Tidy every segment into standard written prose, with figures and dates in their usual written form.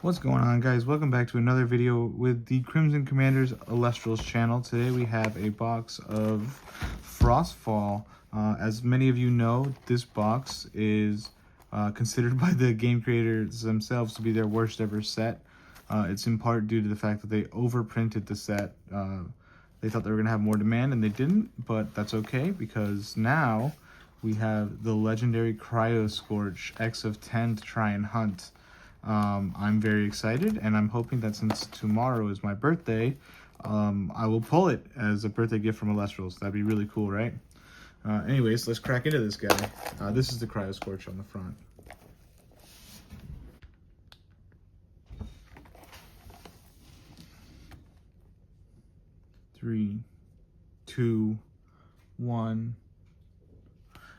What's going on, guys? Welcome back to another video with the Crimson Commanders Elestrals channel. Today we have a box of Frostfall. As many of you know, this box is considered by the game creators themselves to be their worst ever set. It's in part due to the fact that they overprinted the set. They thought they were going to have more demand and they didn't, but that's okay because now we have the legendary Cryo Scorch X of 10 to try and hunt. I'm very excited, and I'm hoping that since tomorrow is my birthday, I will pull it as a birthday gift from Elestrals. That'd be really cool, right? Anyways, let's crack into this guy. This is the Cryo Scorch on the front. Three, two, one.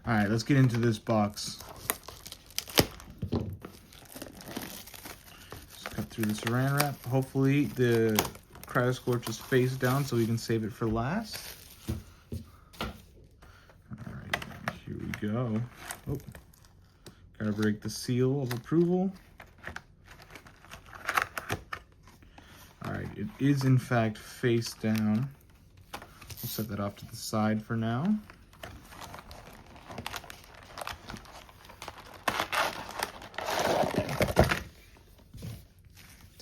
All right, let's get into this box. Through the saran wrap. Hopefully the Cryo Scorch is face down so we can save it for last. Alright, here we go. Oh, gotta break the seal of approval. Alright, it is in fact face down. We'll set that off to the side for now.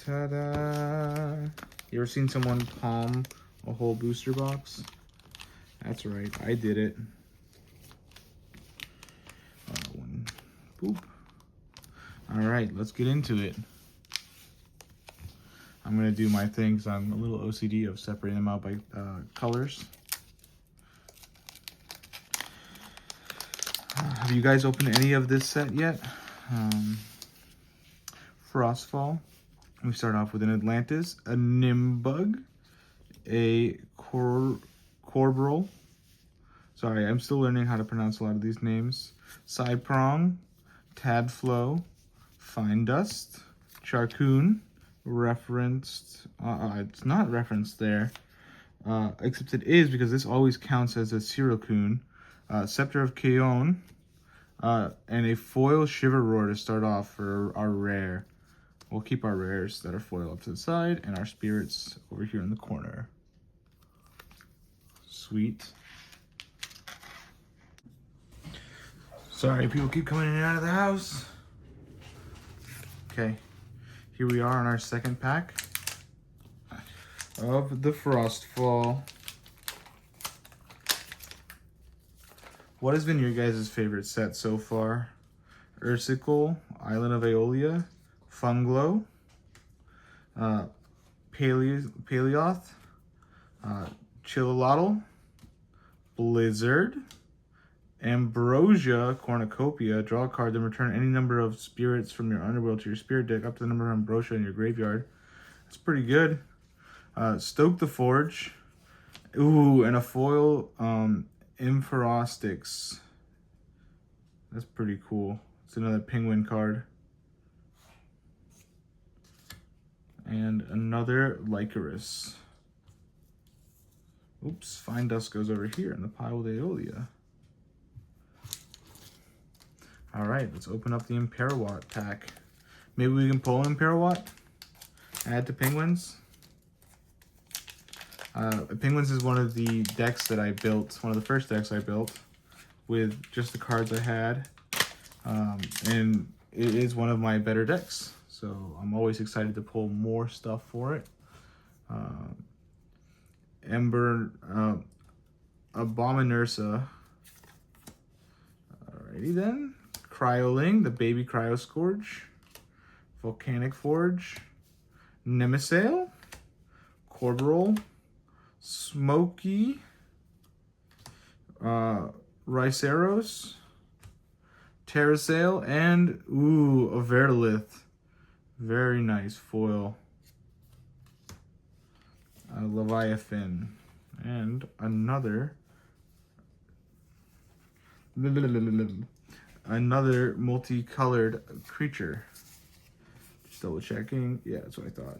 Ta-da! You ever seen someone palm a whole booster box? That's right, I did it. Boop. Alright, let's get into it. I'm gonna do my thing because I'm a little OCD of separating them out by colors. Have you guys opened any of this set yet? Frostfall. We start off with an Atlantis, a Nimbug, a Corbrel. Sorry, I'm still learning how to pronounce a lot of these names. Cyprong, Tadflow, Fine Dust, Charcoon, referenced. It's not referenced there, except it is because this always counts as a Sirocoon. Scepter of Kaon, and a foil Shiver Roar to start off for our rare. We'll keep our rares that are foil up to the side and our spirits over here in the corner. Sweet. Sorry, people keep coming in and out of the house. Okay, here we are on our second pack of the Frostfall. What has been your guys' favorite set so far? Ursicle, Island of Aeolia, Funglow, Paleoth, Chilolotl, Blizzard, Ambrosia Cornucopia. Draw a card, then return any number of spirits from your underworld to your spirit deck up to the number of Ambrosia in your graveyard. That's pretty good. Stoke the Forge. Ooh, and a foil Impherostix. That's pretty cool. It's another penguin card. And another Lycoris. Oops, Fine Dust goes over here in the pile with Aeolia. Alright, let's open up the Imperawat pack. Maybe we can pull Imperawat? Add to Penguins? Penguins is one of the decks that I built, one of the first decks I built, with just the cards I had. And it is one of my better decks. So I'm always excited to pull more stuff for it. Abominursa. Alrighty then. Cryoling, the baby Cryo Scourge. Volcanic Forge. Nemesail. Corbrel. Smoky. Rhyceros. Terrasail, and ooh, a Verlith. Very nice foil. Leviathan. And another multicolored creature. Just double checking. Yeah, that's what I thought.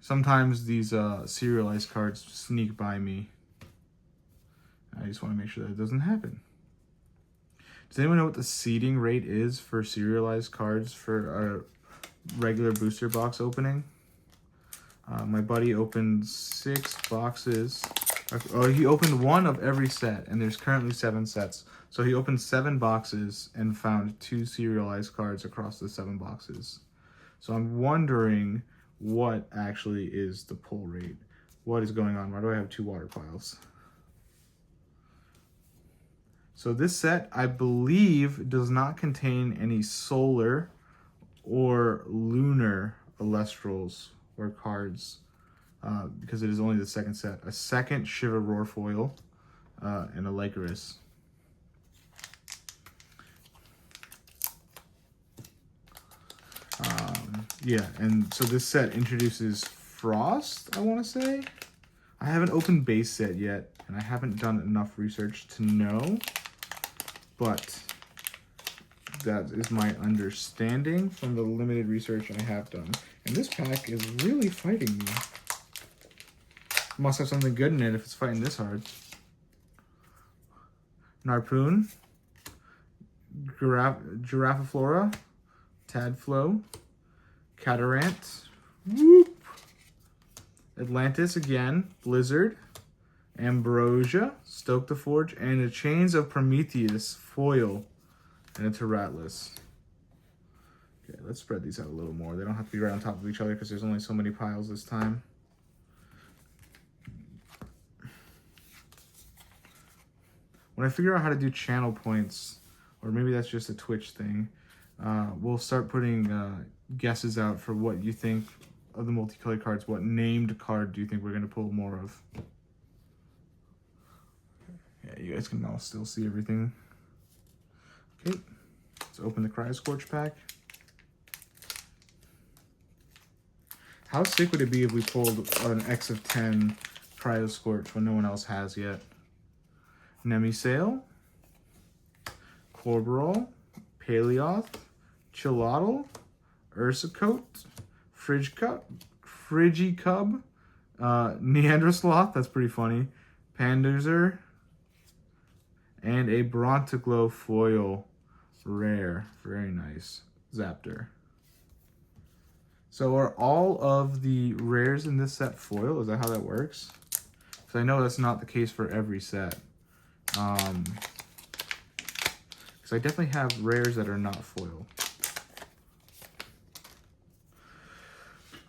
Sometimes these serialized cards sneak by me. I just want to make sure that it doesn't happen. Does anyone know what the seeding rate is for serialized cards for regular booster box opening. My buddy opened 6 boxes. Oh, he opened 1 of every set, and there's currently 7 sets. So he opened 7 boxes and found 2 serialized cards across the 7 boxes. So I'm wondering what actually is the pull rate. What is going on? Why do I have 2 water piles? So this set, I believe, does not contain any solar or lunar Elestrals or cards because it is only the second set. A second Shiva Roar foil and a Lycoris. Yeah, and so this set introduces Frost, I want to say. I haven't opened base set yet, and I haven't done enough research to know, but that is my understanding from the limited research I have done. And this pack is really fighting me. Must have something good in it if it's fighting this hard. Narpoon, Giraffaflora, Tadflow, Catarant, whoop, Atlantis again, Blizzard, Ambrosia, Stoke the Forge, and a Chains of Prometheus foil, and a Terratlas. Okay, let's spread these out a little more. They don't have to be right on top of each other because there's only so many piles this time. When I figure out how to do channel points, or maybe that's just a Twitch thing, we'll start putting guesses out for what you think of the multicolored cards. What named card do you think we're going to pull more of? Yeah, you guys can all still see everything. Okay, let's open the Cryoscorch pack. How sick would it be if we pulled an X of 10 Cryoscorch when no one else has yet? Nemisail, Corberal, Paleoth, Chilotl, Ursacote, Frigicub, Neandersloth, that's pretty funny, Pandazer, and a Brontiglow foil rare. Very nice. Zaptor. So are all of the rares in this set foil? Is that how that works? Because I know that's not the case for every set. Because I definitely have rares that are not foil.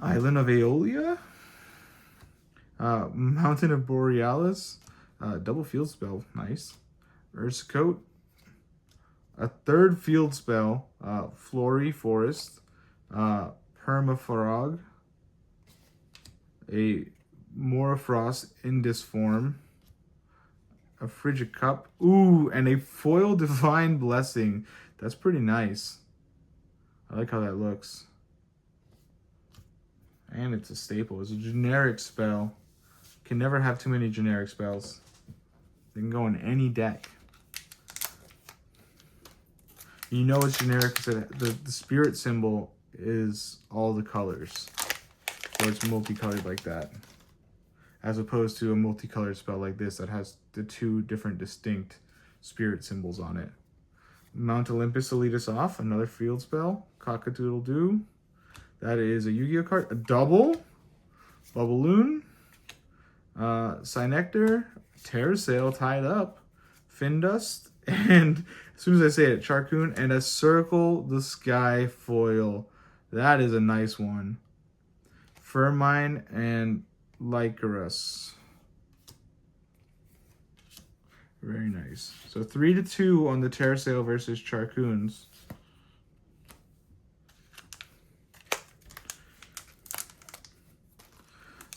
Island of Aeolia, Mountain of Borealis, double field spell, nice. Ursacote, a third field spell, Flory Forest, Permafrog, a Morafrost Indus form, a Frigicup, ooh, and a foil Divine Blessing. That's pretty nice. I like how that looks. And it's a staple. It's a generic spell. Can never have too many generic spells. They can go in any deck. You know it's generic because the spirit symbol is all the colors. So it's multicolored like that. As opposed to a multicolored spell like this that has the 2 different distinct spirit symbols on it. Mount Olympus will lead us off. Another field spell. Cock-a-doodle-doo. That is a Yu-Gi-Oh card. A double. Bubballoon. Cynector. Terrasail tied up. Findust. And as soon as I say it, Charcoon. And a Circle the Sky foil. That is a nice one. Firmine and Lycoris. Very nice. So 3-2 on the Terrasail versus Charcoons.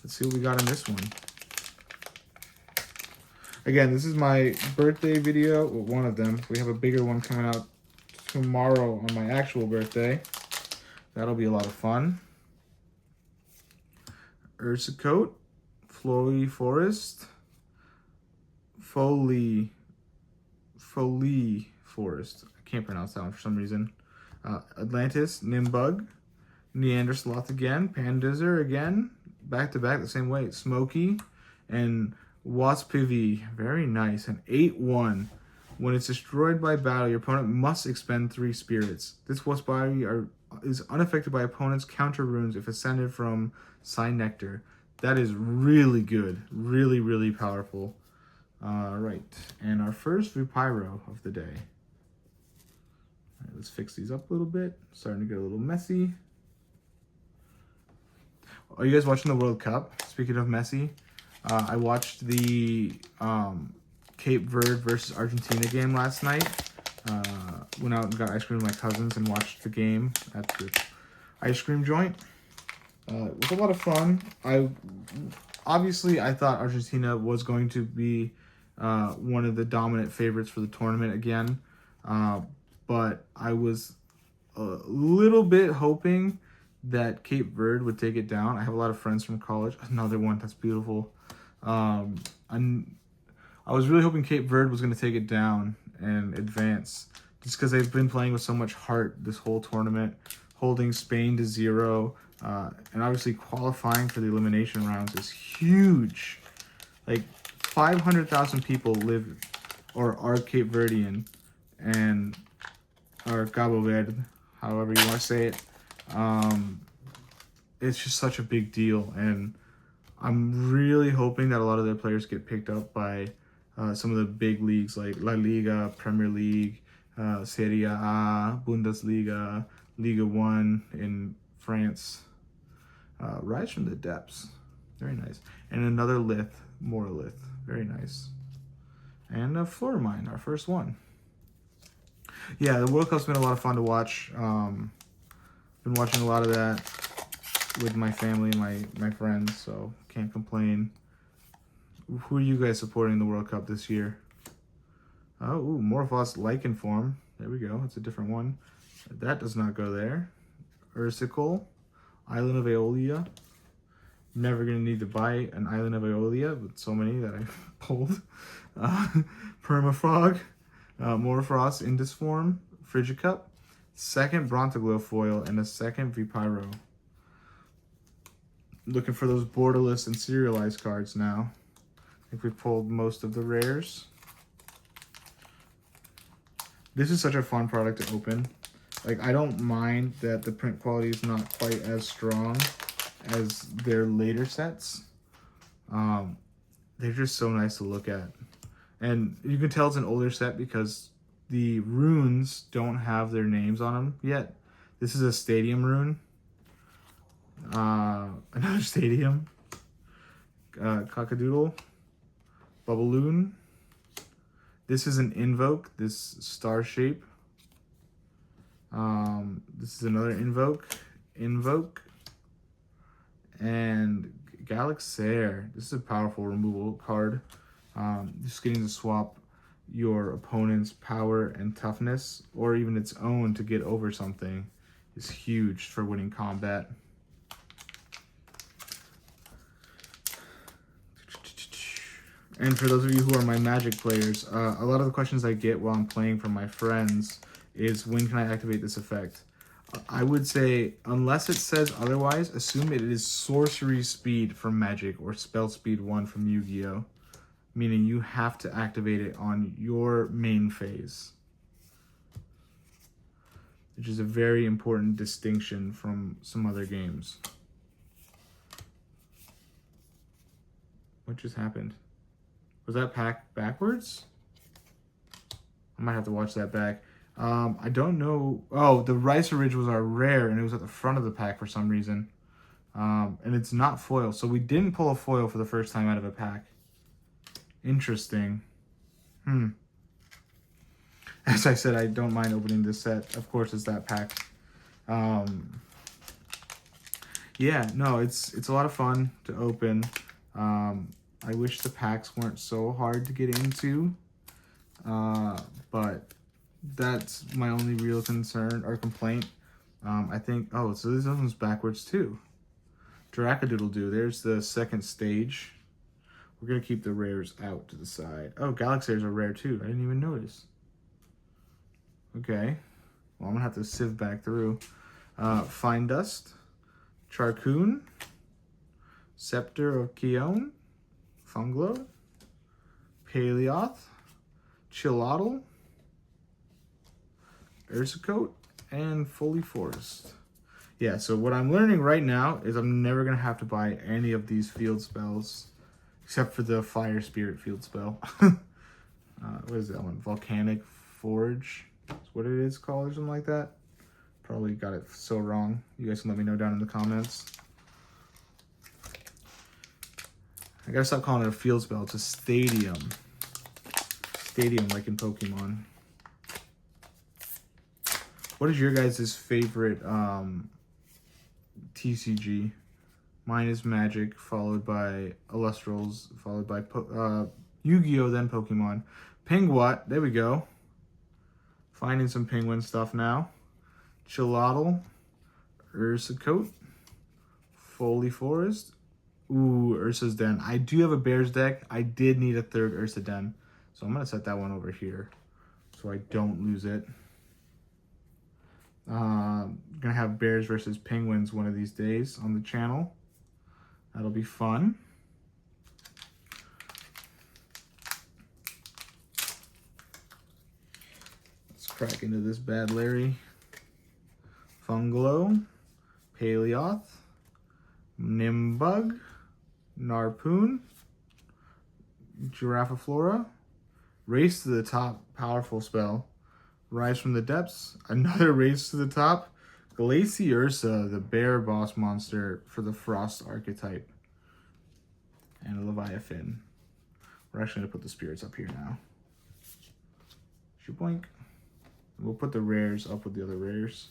Let's see what we got in this one. Again, this is my birthday video. Well, one of them. We have a bigger one coming out tomorrow on my actual birthday. That'll be a lot of fun. Ursacote, Flory Forest, Foley Forest. I can't pronounce that one for some reason. Atlantis, Nimbug, Neandersloth again, Pandazer again, back to back the same way. Smoky and Waspivy, very nice. An 8-1 When it's destroyed by battle, your opponent must expend 3 spirits. This Wasp body is unaffected by opponent's counter runes if ascended from Sign Nectar. That is really good. Really, really powerful. Right. And our first Vipyro of the day. All right, let's fix these up a little bit. Starting to get a little messy. Are you guys watching the World Cup? Speaking of messy, I watched the Cape Verde versus Argentina game last night. Went out and got ice cream with my cousins and watched the game at the ice cream joint. It was a lot of fun. Obviously I thought Argentina was going to be one of the dominant favorites for the tournament again, but I was a little bit hoping that Cape Verde would take it down. I have a lot of friends from college. Another one that's beautiful. I was really hoping Cape Verde was going to take it down and advance, just because they've been playing with so much heart this whole tournament, holding Spain to 0, and obviously qualifying for the elimination rounds is huge. Like 500,000 people live or are Cape Verdean and or Cabo Verde, however you want to say it. It's just such a big deal, and I'm really hoping that a lot of their players get picked up by some of the big leagues like La Liga, Premier League, Serie A, Bundesliga, Liga 1 in France. Rise from the Depths. Very nice. And another Lith, more Lith. Very nice. And a Floor Mine, our first one. Yeah, the World Cup's been a lot of fun to watch. Been watching a lot of that with my family and my friends, so can't complain. Who are you guys supporting in the World Cup this year? Oh, ooh, Morphos Lichen Form. There we go. It's a different one. That does not go there. Ursicle. Island of Aeolia. Never going to need to buy an Island of Aeolia, with so many that I pulled. Permafrog. Morphos Indus Form. Frigicup. Second Brontoglow foil and a second Vipyro. Looking for those borderless and serialized cards now. I think we pulled most of the rares. This is such a fun product to open. Like, I don't mind that the print quality is not quite as strong as their later sets. They're just so nice to look at. And you can tell it's an older set because the runes don't have their names on them yet. This is a stadium rune. Another stadium. Cockadoodle. Bubbaloon. This is an Invoke, this star shape. This is another Invoke. And Galaxair. This is a powerful removal card. Just getting to swap your opponent's power and toughness, or even its own, to get over something is huge for winning combat. And for those of you who are my Magic players, a lot of the questions I get while I'm playing from my friends is, when can I activate this effect? I would say, unless it says otherwise, assume it is sorcery speed from Magic or spell speed 1 from Yu-Gi-Oh! Meaning you have to activate it on your main phase, which is a very important distinction from some other games. What just happened? Was that pack backwards? I might have to watch that back. I don't know. Oh, the Rice Ridge was our rare, and it was at the front of the pack for some reason. And it's not foil, so we didn't pull a foil for the first time out of a pack. Interesting. As I said, I don't mind opening this set. Of course, it's that pack. Yeah, no, it's a lot of fun to open. I wish the packs weren't so hard to get into, but that's my only real concern or complaint. I think, oh, so this one's backwards too. Dracadoodle-doo, there's the second stage. We're going to keep the rares out to the side. Oh, Galaxairs are rare too. I didn't even notice. Okay. Well, I'm going to have to sieve back through. Fine Dust. Charcoon. Scepter of Kion. Funglo. Paleoth. Chillotl, Ursacote, and Foley Forest. Yeah, so what I'm learning right now is I'm never going to have to buy any of these field spells, except for the Fire Spirit field spell. What is that one? Volcanic Forge? That's what it is called or something like that. Probably got it so wrong. You guys can let me know down in the comments. I gotta stop calling it a field spell. It's a stadium. Stadium like in Pokemon. What is your guys' favorite TCG? Mine is Magic, followed by Elestrals, followed by Yu-Gi-Oh!, then Pokemon. Penguat, there we go. Finding some penguin stuff now. Chillotl, Ursacote, Foley Forest. Ooh, Ursa's Den. I do have a Bears deck. I did need a third Ursa Den. So I'm going to set that one over here so I don't lose it. Going to have Bears versus Penguins one of these days on the channel. That'll be fun. Let's crack into this bad Larry. Funglo, Paleoth, Nimbug, Narpoon, Giraffaflora, Race to the Top, powerful spell. Rise from the Depths, another Race to the Top. Glaciursa, the bear boss monster for the Frost archetype. And a Leviathan. We're actually going to put the spirits up here now. Shaboink. We'll put the rares up with the other rares.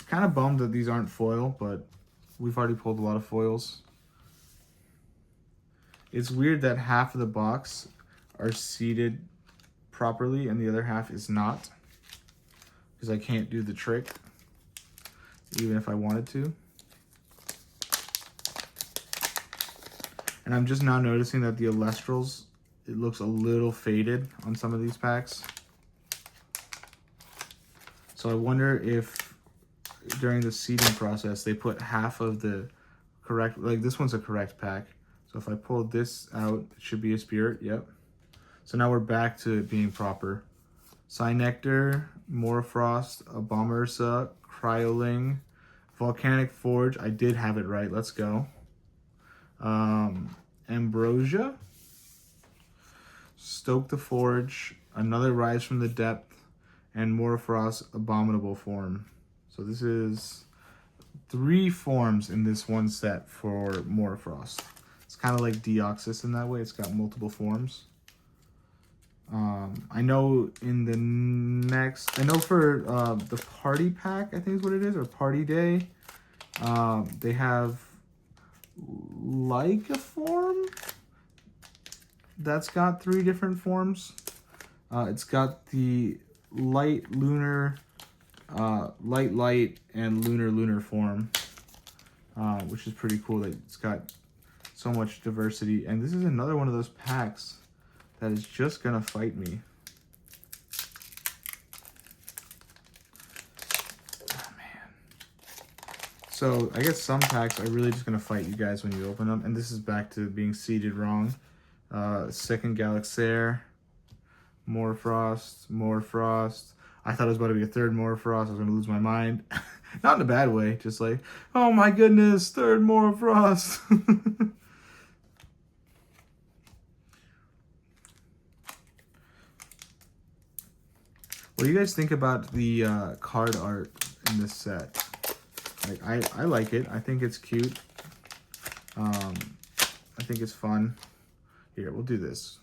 Kind of bummed that these aren't foil, but we've already pulled a lot of foils. It's weird that half of the box are seated properly and the other half is not, because I can't do the trick even if I wanted to. And I'm just now noticing that the Elestrals, it looks a little faded on some of these packs. So I wonder if during the seeding process, they put half of the correct, like this one's a correct pack. So if I pull this out, it should be a spirit, yep. So now we're back to it being proper. Psynectar, Morfrost, Abomersa, Cryoling, Volcanic Forge, I did have it right, let's go. Ambrosia, Stoke the Forge, another Rise from the Depth, and Morfrost Abominable Form. So this is 3 forms in this one set for Morfrost. It's kind of like Deoxys in that way. It's got multiple forms. I know in the next, I know for the party pack, I think is what it is, or party day, they have like a form that's got 3 different forms. It's got the light, lunar, light, and lunar form, which is pretty cool that it's got so much diversity. And this is another one of those packs that is just gonna fight me. Oh, man. So I guess some packs are really just gonna fight you guys when you open them. And this is back to being seeded wrong. Second Galaxair, Morfrost. I thought it was about to be a third Morfrost. I was gonna lose my mind. Not in a bad way, just like, oh my goodness, third Morfrost. What do you guys think about the card art in this set? Like, I like it. I think it's cute. I think it's fun. Here, we'll do this.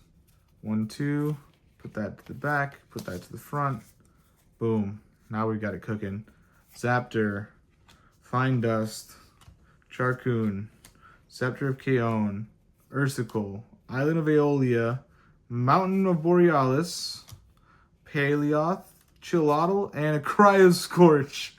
1, 2, put that to the back, put that to the front. Boom. Now we got it cooking. Zaptor, Fine Dust, Charcoon, Scepter of Kaon, Ursicle, Island of Aeolia, Mountain of Borealis, Paleoth, Chillotl, and a Cryoscorch.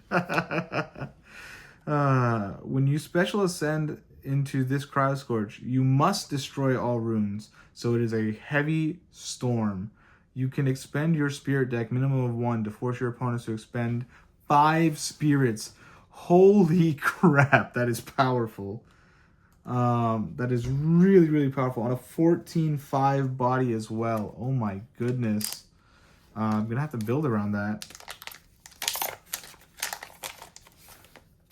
When you special ascend into this Cryoscorch, you must destroy all runes. So it is a heavy storm. You can expend your spirit deck minimum of 1 to force your opponents to expend 5 spirits. Holy crap, that is powerful. That is really, really powerful. On a 14/5 body as well. Oh my goodness. I'm going to have to build around that.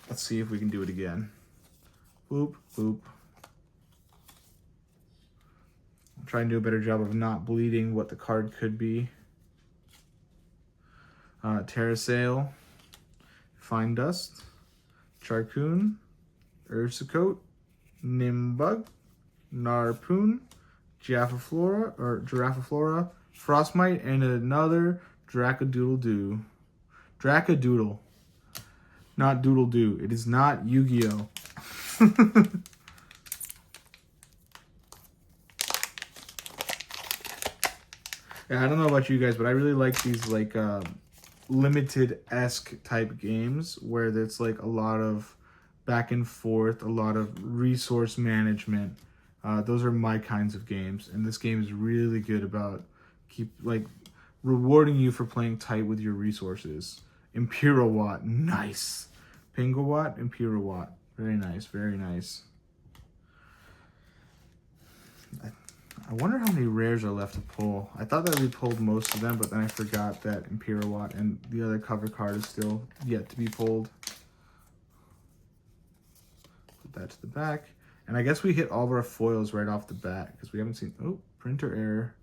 Let's see if we can do it again. Boop, boop. I'll try and do a better job of not bleeding what the card could be. Terrasail, Fine Dust, Charcoon, Ursicote, Nimbug, Narpoon, Giraffaflora, Frostmite, and another Dracadoodle-Doo. Dracadoodle. Not Doodle-Doo. It is not Yu-Gi-Oh! Yeah, I don't know about you guys, but I really like these like limited-esque type games where there's like a lot of back and forth, a lot of resource management. Those are my kinds of games, and this game is really good about rewarding you for playing tight with your resources. Imperial Watt, nice. Pingawatt, Imperial Watt, very nice, very nice. I wonder how many rares are left to pull. I thought that we pulled most of them, but then I forgot that Imperial Watt and the other cover card is still yet to be pulled. Put that to the back. And I guess we hit all of our foils right off the bat because we haven't seen... Oh, printer error.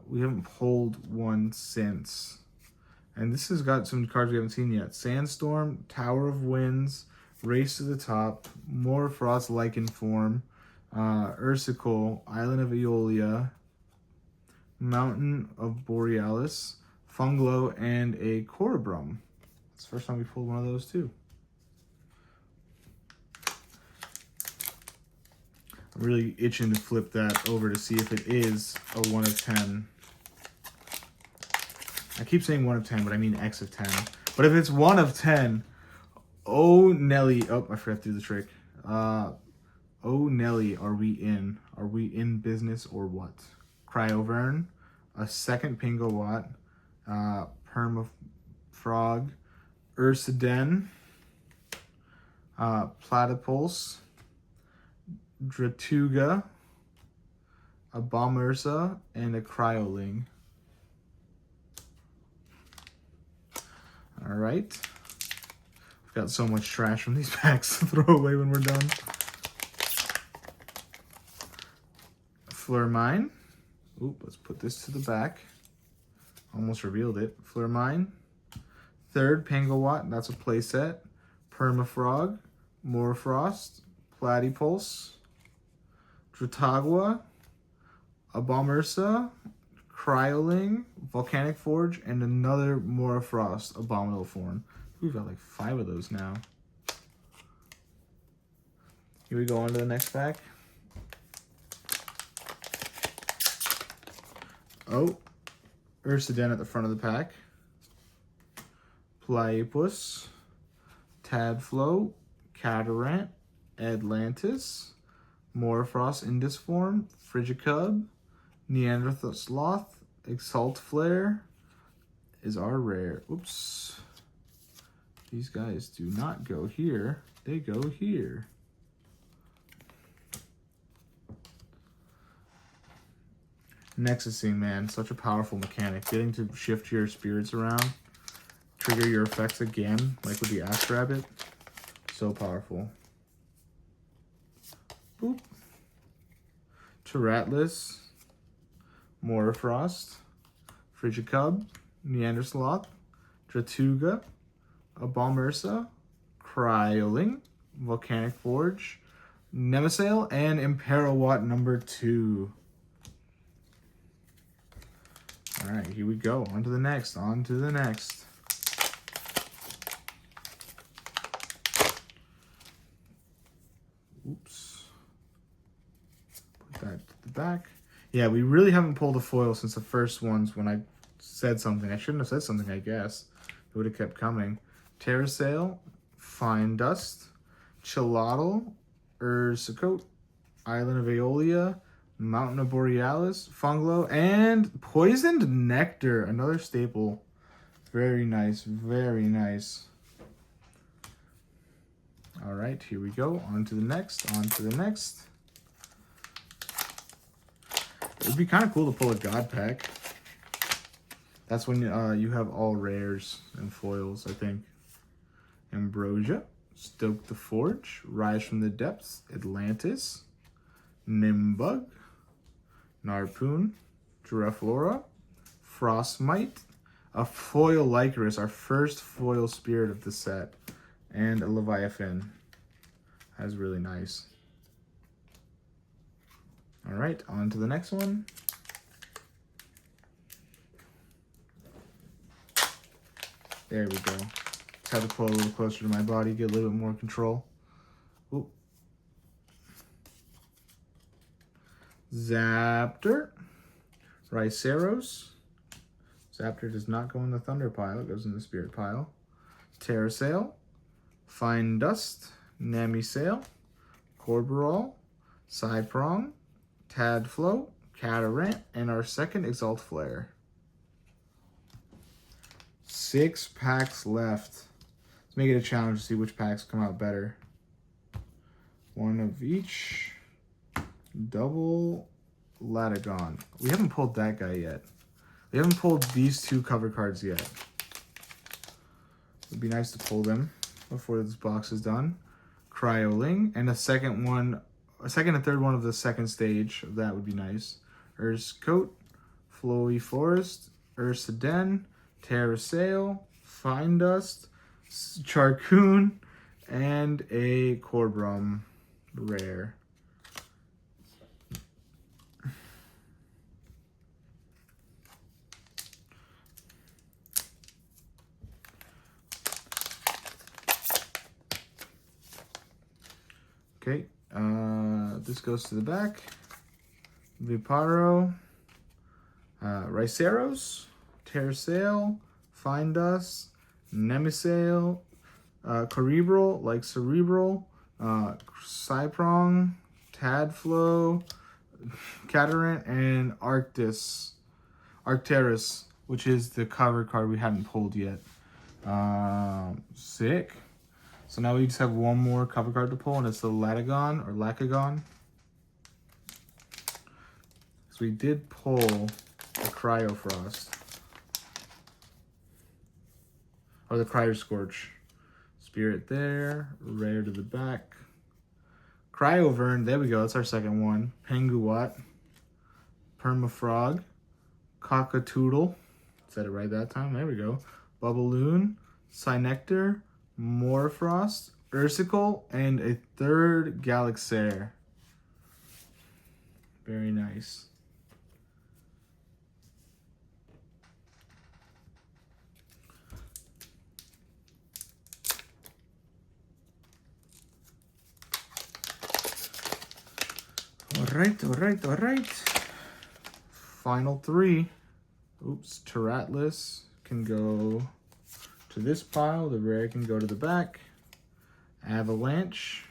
We haven't pulled one since. And this has got some cards we haven't seen yet. Sandstorm, Tower of Winds, Race to the Top, Morfrost Lichen Form, Ursicle, Island of Aeolia, Mountain of Borealis, Funglo, and a Corabrum. It's the first time we pulled one of those too. I'm really itching to flip that over to see if it is a 1 of 10. I keep saying 1 of 10, but I mean X of 10. But if it's 1 of 10, oh Nelly, oh, I forgot to do the trick. Oh Nelly, are we in? Are we in business or what? Cryovern, a second Pingawatt, Permafrog, Ursidenne, Platypulse, Dratuga, a Bombursa, and a Cryoling. All right. We've got so much trash from these packs to throw away when we're done. Flormine. Oop, let's put this to the back. Almost revealed it. Flormine. Third Pangawatt, that's a playset. Permafrog, Morfrost, Platypulse, Dratagua, a Bombursa, Cryoling, Volcanic Forge, and another Morfrost Abominable Form. We've got like 5 of those now. Here we go on to the next pack. Oh, Ursidenne at the front of the pack. Platypus, Tadflow, Catarant, Atlantis, Morfrost Indus Form, Frigicub, Neanderthal Sloth, Exalt Flare is our rare. Oops. These guys do not go here. They go here. Nexusing, man. Such a powerful mechanic. Getting to shift your spirits around. Trigger your effects again, like with the Ash Rabbit. So powerful. Boop. Taratlus, Morfrost, Frigicub, Neandersloth, Dratuga, a Bombursa, Cryoling, Volcanic Forge, Nemasail, and Imperial number 2. All right, here we go. On to the next. On to the next. Oops. Put that to the back. Yeah, we really haven't pulled a foil since the first ones when I said something. I shouldn't have said something, I guess. It would have kept coming. Terrasail, Fine Dust, Chilotl, Ursicote, Island of Aeolia, Mountain of Borealis, Funglo, and Poisoned Nectar, another staple. Very nice, very nice. All right, here we go. On to the next, on to the next. It'd be kind of cool to pull a God pack. That's when you have all rares and foils, I think. Ambrosia, Stoke the Forge, Rise from the Depths, Atlantis, Nimbug, Narpoon, Duraflora, Frostmite, a foil Lycoris, our first foil spirit of the set, and a Leviathan. That's really nice. All right, on to the next one. There we go. Just have to pull a little closer to my body, get a little bit more control. Ooh. Zaptor, Riceros. Zaptor does not go in the Thunder pile, it goes in the Spirit pile. Terrasail, Fine Dust, Namisail, Corberal, Psyprong, Tadflow, Catarant, and our second Exalt Flare. 6 packs left. Let's make it a challenge to see which packs come out better. One of each. Double Latagon. We haven't pulled that guy yet. We haven't pulled these 2 cover cards yet. It'd be nice to pull them before this box is done. Cryoling, and a second and third one of the second stage. That would be nice. Urskote, Flowy Forest, Ursaden, Terrasail, Fine Dust, Charcoon, and a Corbrum rare. Okay, this goes to the back. Viparo, Riceros, Terrasail, Fine Dust, Nemisail, Cerebral, like Cerebral, Psyprong, Tadflow, Catarant, and Arcturus, which is the cover card we haven't pulled yet. Sick. So now we just have one more cover card to pull, and it's the Latagon or Lacagon. So we did pull the Cryofrost. Or the Cryo Scorch. Spirit there, rare to the back. Cryovern, there we go, that's our second one. Penguat, Permafrog, Cockatoodle, said it right that time, there we go. Bubballoon, Synectar, Morfrost, Ursicle, and a third Galaxair. Very nice. All right. Final 3. Oops, Terratlas can go to this pile. The rare can go to the back. Avalanche.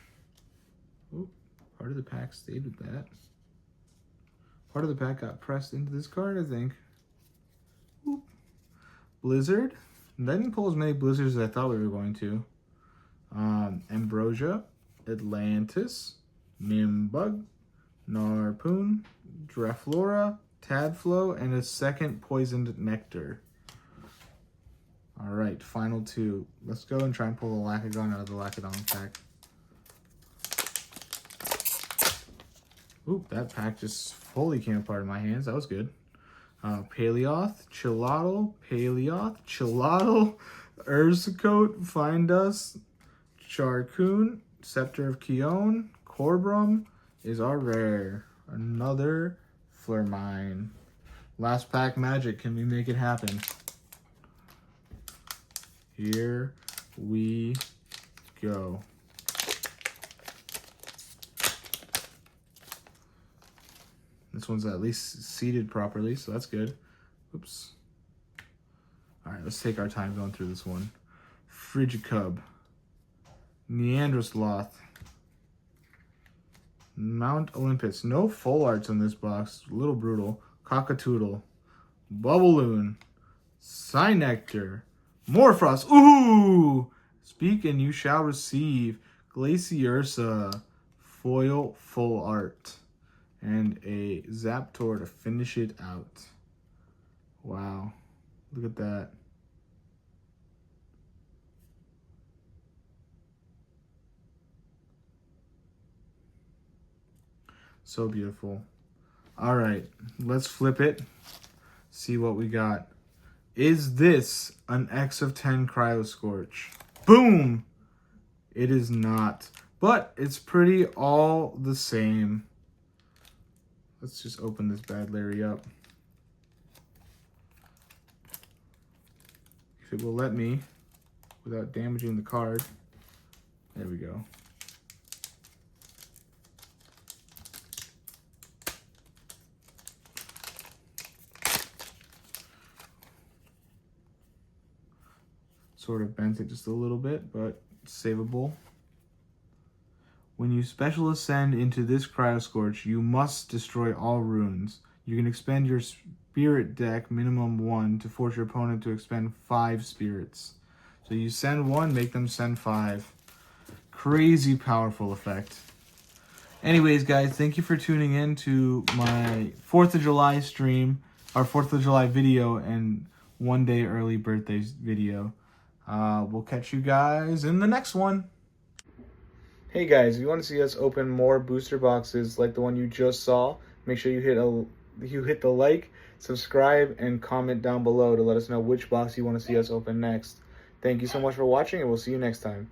Oop, part of the pack stayed with that. Part of the pack got pressed into this card, I think. Oop. Blizzard. I didn't pull as many Blizzards as I thought we were going to. Ambrosia. Atlantis. Nimbug. Narpoon, Duraflora, Tadflow, and a second Poisoned Nectar. All right, final 2. Let's go and try and pull the Lacagon out of the Lacodon pack. Oop, that pack just fully came apart in my hands. That was good. Paleoth, Chilotl, Ursicote, Fine Dust, Charcoon, Scepter of Keon, Corbrum, is our rare. Another Flurmine. Last pack magic. Can we make it happen? Here we go. This one's at least seated properly, so that's good. Oops. All right, let's take our time going through this one. Frigicub. Neandersloth. Mount Olympus. No full arts in this box. A little brutal. Cockatoodle. Bubballoon. Synectar. Morfrost. Ooh! Speak and you shall receive. Glaciursa. Foil full art. and a Zaptor to finish it out. Wow, look at that. So beautiful. All right, let's flip it, see what we got. Is this an X of 10 Cryo Scorch? Boom! It is not, but it's pretty all the same. Let's just open this bad Larry up. If it will let me, without damaging the card. There we go. Sort of bent it just a little bit, but savable. When you special ascend into this Cryo Scorch, you must destroy all runes. You can expend your spirit deck minimum 1 to force your opponent to expend 5 spirits. So you send 1, make them send 5. Crazy powerful effect. Anyways, guys, thank you for tuning in to my 4th of July stream, our 4th of July video, and 1 day early birthday video. We'll catch you guys in the next one. Hey guys, if you want to see us open more booster boxes like the one you just saw, make sure you hit the like, subscribe, and comment down below to let us know which box you want to see us open next. Thank you so much for watching, and we'll see you next time.